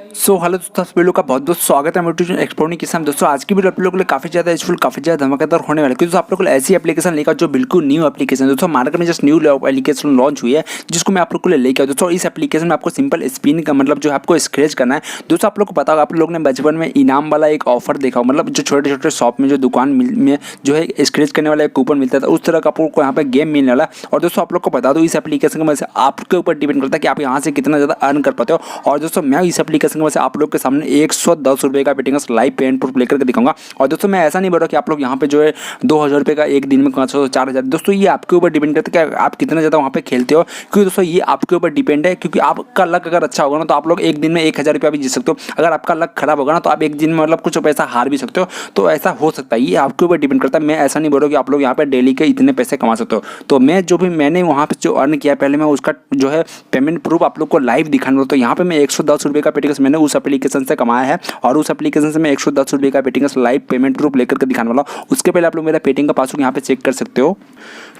Hello दोस्तों, सभी लोग का बहुत बहुत स्वागत है मोटिवेशन एक्सप्लोरिंग के साथ। दोस्तों आज की वीडियो आप लोगों के लिए काफ़ी ज़्यादा यूजफुल, काफ़ी ज़्यादा धमाकेदार होने वाला है, क्योंकि दोस्तों आप लोगों को ऐसी एप्लीकेशन लेकर जो बिल्कुल न्यू एप्लीकेशन दोस्तों मार्केट में जस्ट न्यू एप्लीकेशन लॉन्च हुई है, जिसको मैं आप लोग को लेकर आया। दोस्तों इस एप्लीकेशन में आपको सिंपल स्पिन का मतलब जो है आपको स्क्रैच करना है। दोस्तों आप लोग को पता होगा, आप लोग ने बचपन में इनाम वाला एक ऑफर देखा हो, मतलब जो छोटे छोटे शॉप में जो दुकान में जो है स्क्रैच करने वाला एक कूपन मिलता था, उस तरह का आपको यहाँ पे गेम मिलने वाला है। और दोस्तों आप लोग को बता दो, इस एप्लीकेशन की वजह से आपके ऊपर डिपेंड करता है कि आप यहाँ से कितना ज़्यादा अर्न कर पाते हो। और दोस्तों मैं इस एप्लीकेशन की वजह से आप लोग के सामने 110 रुपये का बेटिंग लाइव पेमेंट प्रूफ लेकर के दिखाऊंगा। और दोस्तों मैं ऐसा नहीं बोल रहा कि आप लोग यहाँ पे जो है 2000 रुपये का एक दिन में 500 4000, दोस्तों ये आपके ऊपर डिपेंड करता है कि आप कितना ज़्यादा वहाँ पे खेलते हो, क्योंकि दोस्तों ये आपके ऊपर डिपेंड है। क्योंकि आपका लक अगर अच्छा होगा ना, तो आप लोग एक दिन में 1000 रुपया भी जीत सकते हो। अगर आपका लक खराब होगा ना, तो आप एक दिन में मतलब कुछ पैसा हार भी सकते हो। तो ऐसा हो सकता है, ये आपके ऊपर डिपेंड करता है। मैं ऐसा नहीं बोल रहा कि आप लोग यहाँ पे डेली के इतने पैसे कमा सकते हो। तो मैं जो भी मैंने वहाँ पे जो अर्न किया, पहले मैं उसका जो है पेमेंट प्रूफ आप लोग को लाइव दिखाना। तो यहाँ पे मैं 110 रुपये का पेटिंग मैंने उस एप्लीकेशन से कमाया है, और उस एप्लीकेशन से मैं 110 रुपये का पेटिंग लाइव पेमेंट प्रूफ लेकर के दिखाने वाला हूँ। उसके पहले आप लोग मेरा पेटिंग का पासबुक यहाँ पे चेक कर सकते हो।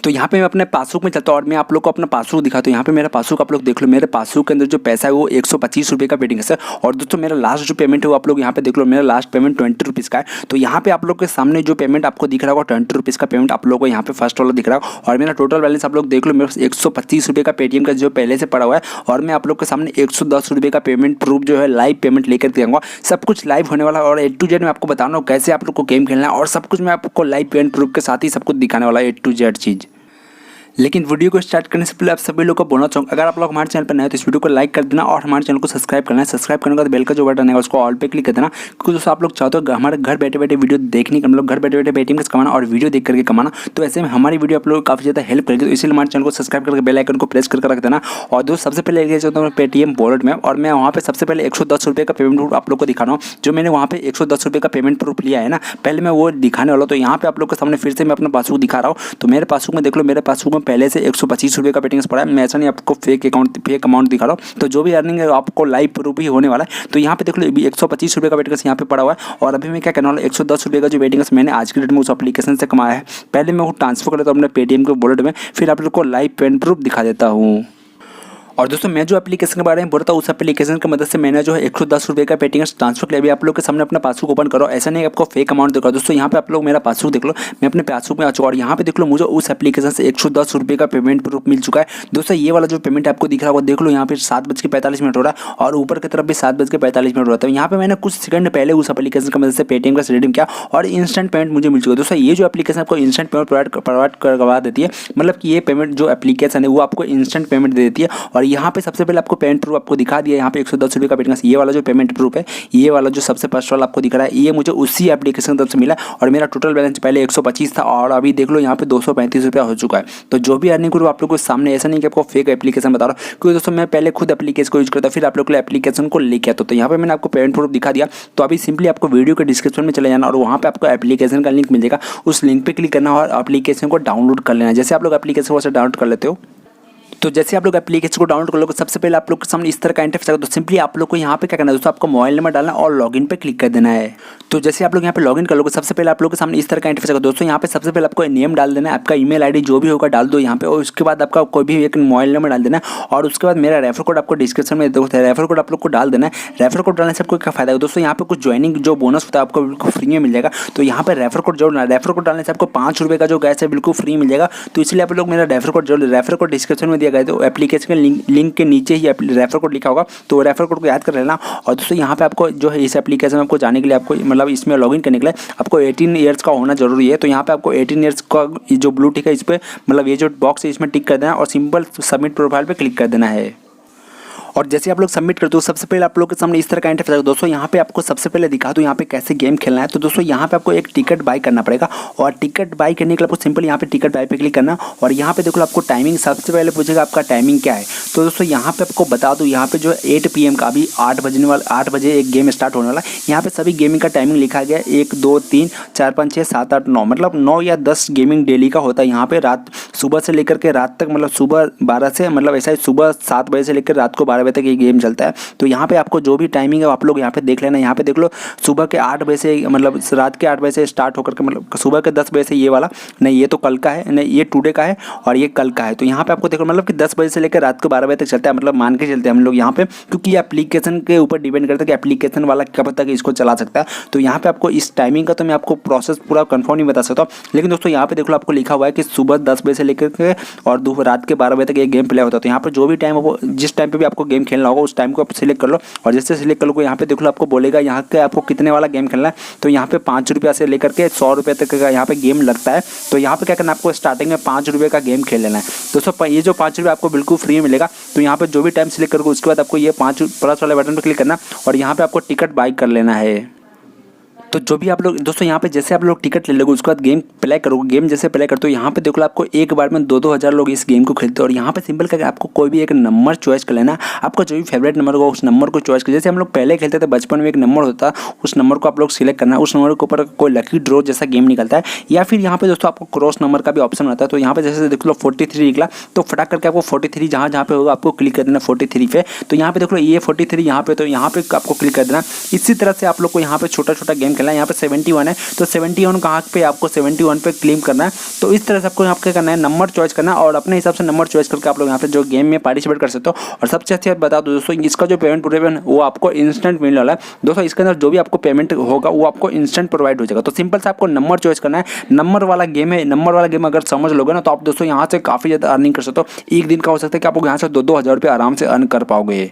तो यहाँ पे मैं अपने पासबुक में चलता हूँ और मैं आप लोग को अपना पासबुक दिखाता हूँ। यहाँ पे मेरा पासबुक आप लोग देख लो, मेरे पासबुक के अंदर जो पैसा है वो 125 रुपये का पेटिंग है। और दोस्तों मेरा लास्ट जो पेमेंट है वो आप लोग यहाँ पे देख लो, मेरा लास्ट पेमेंट 20 रुपीज़ का है। तो यहाँ पे आप लोग के सामने जो पेमेंट आपको दिख रहा होगा 20 रुपीज़ का पेमेंट आप लोग को यहाँ पे फर्स्ट वाला दिख रहा है। और मेरा टोटल बैलेंस आप लोग देख लो, मेरे 125 रुपये का पेटीएम का जो पहले से पड़ा हुआ है। और मैं आप लोग के सामने 110 रुपये का पेमेंट प्रूफ जो है लाइव पेमेंट लेकर दिखाऊंगा। सब कुछ लाइव होने वाला है, और A to Z मैं आपको बताना हूँ कैसे आप लोग को गेम खेलना है, और सब कुछ मैं आपको लाइव पेमेंट प्रूफ के साथ ही सब कुछ दिखाने वाला है A to Z चीज़। लेकिन वीडियो को स्टार्ट करने से पहले आप सभी लोग को बोलना चाहूँगा, अगर आप लोग हमारे चैनल पर नए हो तो इस वीडियो को लाइक कर देना, और हमारे चैनल को सब्सक्राइब करना है। सब्सक्राइब करने के बाद बेल का जो बटन है उसको ऑल पे क्लिक कर देना, क्योंकि दोस्तों आप लोग चाहते हो हमारे घर बैठे बैठे वीडियो देखने का, मतलब घर बैठे बैठे पेटीएम का कमाना और वीडियो देख करके कमाना। तो ऐसे में हमारी वीडियो आप लोग को काफ़ी ज़्यादा हेल्प करेगी। तो इसलिए हमारे चैनल को सब्सक्राइब करके बेल आइकन को प्रेस करके रख देना। और दोस्तों सबसे पहले लेके चलता हूँ पेटीएम वॉलेट में, और मैं वहाँ पे सबसे पहले 110 रुपये का पेमेंट प्रूफ आप लोग को दिखाना हूँ। जो मैंने वहाँ पे 110 रुपये का पेमेंट प्रूफ लिया है ना, पहले मैं वो दिखाने वाला हूँ। तो यहाँ पे आप लोग के सामने फिर से मैं अपना पासबुक दिखा रहा हूँ। तो मेरे पासबुक में देख लो, मेरे पासबुक में पहले से 125 रुपये का पेटिंग पड़ा है। मैं ऐसा नहीं आपको फेक अमाउंट दिखा रहा हूँ। तो जो भी अर्निंग है आपको लाइव प्रूफ ही होने वाला है। तो यहाँ पे देख लो 125 रुपये का पेटिंग यहाँ पे पड़ा हुआ है। और अभी मैं क्या करने वाला, 110 रुपये का जो पेटिंग मैंने आज की डेट में उस एप्लीकेशन से कमाया है, पहले मैं वो ट्रांसफर कर लेता हूँ अपने पेटीएम के वॉलेट में, फिर आप लोग को लाइव पेमेंट प्रूफ दिखा देता हूँ। और दोस्तों मैं जो एप्लीकेशन के बारे में बोल रहा था, उस एप्लीकेशन की मदद से मैंने जो है 110 रुपये का पेटीएम ट्रांसफर किया। अभी आप लोग के सामने अपना पासबुक ओपन करो, ऐसा नहीं आपको फेक अमाउंट देखो। दोस्तों यहाँ पे आप लोग मेरा पासबुक देख लो, मैं अपने पासबुक में आ चुका, और यहाँ पे देख लो मुझे उस एप्लीकेशन से 110 रुपये का पेमेंट प्रूफ मिल चुका है। दोस्तों ये वाला जो पेमेंट आपको दिख रहा है वो देख लो, यहाँ पे 7:45 हो रहा है, और ऊपर की तरफ भी 7:45 हो रहा है। यहाँ पे मैंने कुछ सेकंड पहले उस एप्लीकेशन की मदद से पेटीएम का रिडीम किया, और इंस्टेंट पेमेंट मुझे मिल चुका है। दोस्तों ये जो एप्लीकेशन आपको इंस्टेंट पेमेंट प्रोवाइड करवा देती है, मतलब कि ये पेमेंट जो एप्लीकेशन है वो आपको इंस्टेंट पेमेंट दे देती है। और यहाँ पे सबसे पहले आपको पेमेंट प्रूफ आपको दिखा दिया, यहाँ पे 110 रुपये का पेटीएम, ये वाला जो पेमेंट प्रूफ है, ये वाला जो सबसे फर्स्ट वाला आपको दिख रहा है, ये मुझे उसी एप्लीकेशन की तरफ से मिला। और मेरा टोटल बैलेंस पहले 125 था, और अभी देख लो यहाँ पे 235 रुपया हो चुका है। तो जो भी अर्निंग करूँ आप लोग को सामने, ऐसा नहीं कि आपको फेक एप्लीकेशन बता रहा हूँ, क्योंकि दोस्तों मैं पहले खुद एप्लीकेशन को यूज करता, फिर आप लोग को एप्लीकेशन को लेके आता। तो यहाँ पे मैंने आपको पेमेंट प्रूफ दिखा दिया। तो अभी सिंपली आपको वीडियो के डिस्क्रिप्शन में चले जाना, और वहाँ पे आपको एप्लीकेशन का लिंक मिल जाएगा, उस लिंक पे क्लिक करना और एप्लीकेशन को डाउनलोड कर लेना। जैसे आप लोग एप्लीकेशन को डाउनलोड कर लेते हो, तो जैसे आप लोग एप्लीकेशन को डाउनलोड कर लोगे, सबसे पहले आप लोग के सामने इस तरह का इंटरफेस आएगा। तो सिंपली आप लोग को यहाँ पे क्या करना है दोस्तों, आपको मोबाइल नंबर डालना और लॉगिन पे क्लिक कर देना है। तो जैसे आप लोग यहाँ पे लॉगिन कर लोगे, सबसे पहले आप लोग के सामने इस तरह का इंटरफेस आएगा। दोस्तों यहाँ पे सबसे पहले आपको नेम डाल देना है, आपका ईमेल आईडी जो भी होगा डाल दो यहाँ पे, और उसके बाद आपका कोई भी एक मोबाइल नंबर डाल देना है। और उसके बाद मेरा रेफर कोड आपको डिस्क्रिप्शन में देखो, रेफर कोड आप लोग को डाल देना है। रेफर कोड डालने से आपको क्या फायदा है दोस्तों, यहाँ पे कुछ ज्वाइनिंग जो बोनस होता है आपको बिल्कुल फ्री में मिल जाएगा। तो यहाँ पे रेफर कोड जोड़ना, रेफर कोड डालने से आपको 5 रुपये का जो गैस है बिल्कुल फ्री मिल जाएगा। तो इसलिए आप लोग मेरा रेफर कोड जोड़, रेफर कोड डिस्क्रिप्शन में दिया गया है। तो एप्लीकेशन लिंक के नीचे ही रेफर कोड लिखा होगा, तो रेफर कोड को याद कर लेना। और दोस्तों यहाँ पे आपको जो है इस एप्लीकेशन में आपको जाने के लिए, आपको मतलब इसमें लॉगिन करने के लिए आपको 18 ईयर्स का होना जरूरी है। तो यहाँ पे आपको 18 ईयर्स का जो ब्लू टिक है इस पर, मतलब ये जो बॉक्स है इसमें टिक कर देना, और सिंपल सबमिट प्रोफाइल पे क्लिक कर देना है। और जैसे आप लोग सबमिट करते हो, सबसे पहले आप लोग के सामने इस तरह का इंटरफेस आएगा। दोस्तों यहाँ पे आपको सबसे पहले दिखा दूँ यहाँ पे कैसे गेम खेलना है। तो दोस्तों यहाँ पे आपको एक टिकट बाय करना पड़ेगा, और टिकट बाय करने के लिए आपको सिंपल यहाँ पे टिकट बाय पे क्लिक करना। और यहाँ पे देखो आपको टाइमिंग सबसे पहले पूछेगा आपका टाइमिंग क्या है। तो दोस्तों यहाँ पे आपको बता दूँ, यहाँ पे जो 8 PM का, अभी 8 बजे एक गेम स्टार्ट होने वाला है। यहाँ पे सभी गेमिंग का टाइमिंग लिखा गया है, 1 2 3 4 5 6 7 8 9, मतलब 9 या 10 गेमिंग डेली का होता है। यहाँ पे रात सुबह से लेकर के रात तक, मतलब सुबह 12 से, मतलब ऐसा ही सुबह 7 बजे से लेकर रात को 12 बजे तक ये गेम चलता है। तो यहाँ पे आपको जो भी टाइमिंग है आप लोग यहाँ पे देख लेना। यहाँ पे देख लो सुबह के 8 बजे से मतलब रात के 8 बजे से स्टार्ट होकर के मतलब सुबह के 10 बजे से ये वाला नहीं, ये तो कल का है, नहीं ये टुडे का है और ये कल का है। तो यहाँ पे आपको देखो मतलब कि 10 बजे से लेकर रात को 12 बजे तक चलता है, मतलब मान के चलते हैं हम लोग यहाँ पे, क्योंकि ये एप्लीकेशन के ऊपर डिपेंड करता है कि एप्लीकेशन वाला कब तक इसको चला सकता है। तो यहाँ पे आपको इस टाइमिंग का तो मैं आपको प्रोसेस पूरा कंफर्म नहीं बता सकता, लेकिन दोस्तों यहाँ पे देख लो आपको लिखा हुआ है कि सुबह 10 बजे से लेकर के और दोपहर रात के 12 बजे तक ये गेम प्ले होता है। तो यहाँ पर जो भी टाइम हो, जिस टाइम पे भी आपको गेम खेलना होगा उस टाइम को आप सिलेक्ट कर लो और जैसे सिलेक्ट कर लो यहाँ पे देख लो आपको बोलेगा यहाँ के आपको कितने वाला गेम खेलना है। तो यहाँ पे 5 रुपया से लेकर के 100 रुपये तक का यहाँ पे गेम लगता है। तो यहाँ पे क्या करना है, आपको स्टार्टिंग में 5 रुपये का गेम खेल लेना है। दोस्तों ये जो 5 रुपये आपको बिल्कुल फ्री मिलेगा। तो यहाँ पे जो भी टाइम सिलेक्ट करोगे उसके बाद आपको ये 5 प्लस वाले बटन पर क्लिक करना और यहाँ पे आपको टिकट बाई कर लेना है। तो जो भी आप लोग दोस्तों यहाँ पे जैसे आप लोग टिकट ले लोगे उसके बाद गेम प्ले करोगे, गेम जैसे प्ले करते हो यहाँ पे देखो आपको एक बार में 2-2 हज़ार लोग इस गेम को खेलते हैं। और यहाँ पे सिंपल करके आपको कोई भी एक नंबर चॉइस कर लेना, आपका जो भी फेवरेट नंबर होगा उस नंबर को चॉइस कर। जैसे हम लोग पहले खेलते थे बचपन में एक नंबर होता उस नंबर को आप लोग सिलेक्ट करना, उस नंबर के ऊपर कोई लकी ड्रॉ जैसा गेम निकलता है या फिर यहाँ पे दोस्तों आपको क्रॉस नंबर का भी ऑप्शन आता है। तो यहाँ पे जैसे देख लो 43 निकला तो फटाक करके आपको 43 जहाँ पे होगा आपको क्लिक कर देना 43 पे। तो यहाँ पे देख लो ये 43 यहाँ पे, तो यहाँ पे आपको क्लिक कर देना। इसी तरह से आप लोग को यहाँ पे छोटा छोटा गेम खेलना है। यहाँ पे 71 है तो 71 कहाँ पे आपको 71 पे क्लेम करना है। तो इस तरह से आपको यहाँ पे करना है, नंबर चॉइस करना है और अपने हिसाब से नंबर चॉइस करके आप लोग यहाँ पे जो गेम में पार्टिसिपेट कर सकते हो। और सबसे अच्छी बात बता दो दोस्तों, इसका जो पेमेंट प्रोवाइड वो आपको इंस्टेंट मिलने वाला है। दोस्तों इसके अंदर जो भी आपको पेमेंट होगा वो आपको इंस्टेंट प्रोवाइड हो जाएगा। तो सिंपल से आपको नंबर चॉइस करना है, नंबर वाला गेम है। नंबर वाला गेम अगर समझ लोगे ना तो आप दोस्तों यहाँ से काफ़ी ज़्यादा अर्निंग कर सकते हो। एक दिन का हो सकता है कि आप लोग यहाँ से 2-2 हज़ार रुपये आराम से अर्न कर पाओगे।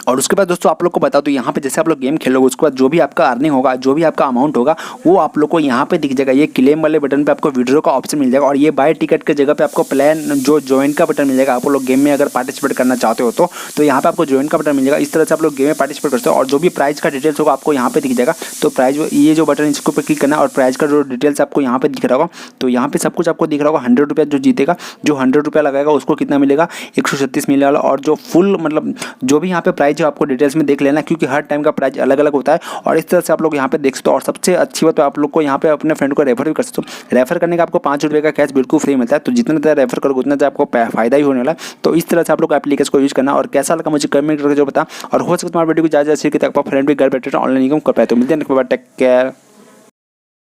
और उसके बाद दोस्तों आप लोग को बता दो यहाँ पे जैसे आप लोग गेम खेलोगे उसके बाद जो भी आपका अर्निंग होगा, जो भी आपका अमाउंट होगा वो आप लोग को यहाँ पे दिख जाएगा। ये क्लेम वाले बटन पे आपको विड्रॉ का ऑप्शन मिल जाएगा और ये बाय टिकट के जगह पे आपको प्लान जो ज्वाइन का बटन मिल जाएगा। आप लोग गेम में अगर पार्टिसिपेट करना चाहते हो तो यहाँ पे आपको ज्वाइन का बटन मिल जाएगा। इस तरह से आप लोग गेम में पार्टिसिपेट करते हो और जो भी प्राइस का डिटेल्स होगा आपको यहाँ पे दिख जाएगा। तो प्राइस ये जो बटन इसके ऊपर क्लिक करना और प्राइस का जो डिटेल्स आपको यहाँ पे दिख रहा होगा। तो यहाँ पे सब कुछ आपको दिख रहा होगा। 100 रुपया जो जीतेगा, जो 100 रुपया लगाएगा उसको कितना मिलेगा, 136 मिलने वाला। और जो फुल मतलब जो भी यहाँ पे प्राइस है आपको डिटेल्स में देख लेना, क्योंकि हर टाइम का प्राइस अलग अलग होता है। और इस तरह से आप लोग यहाँ पे देख सकते हो। और सबसे अच्छी बात तो आप लोग को यहाँ पे अपने फ्रेंड को रेफर भी कर सकते हो। रेफर करने का आपको 5 रुपये का कैश बिल्कुल फ्री मिलता है। तो जितना ज़्यादा रेफर करोगे उतना ज़्यादा आपको फायदा ही होने वाला है। तो इस तरह से आप लोग एप्लीकेशन को यूज़ करना और कैसा लगा मुझे कमेंट करके जो बता। और हो सकता है तुम्हारे वीडियो को ज़्यादा शेयर किया आपका फ्रेंड भी घर बैठे ऑनलाइन इनकम कर पाए। तो मिलते हैं, टेक केयर।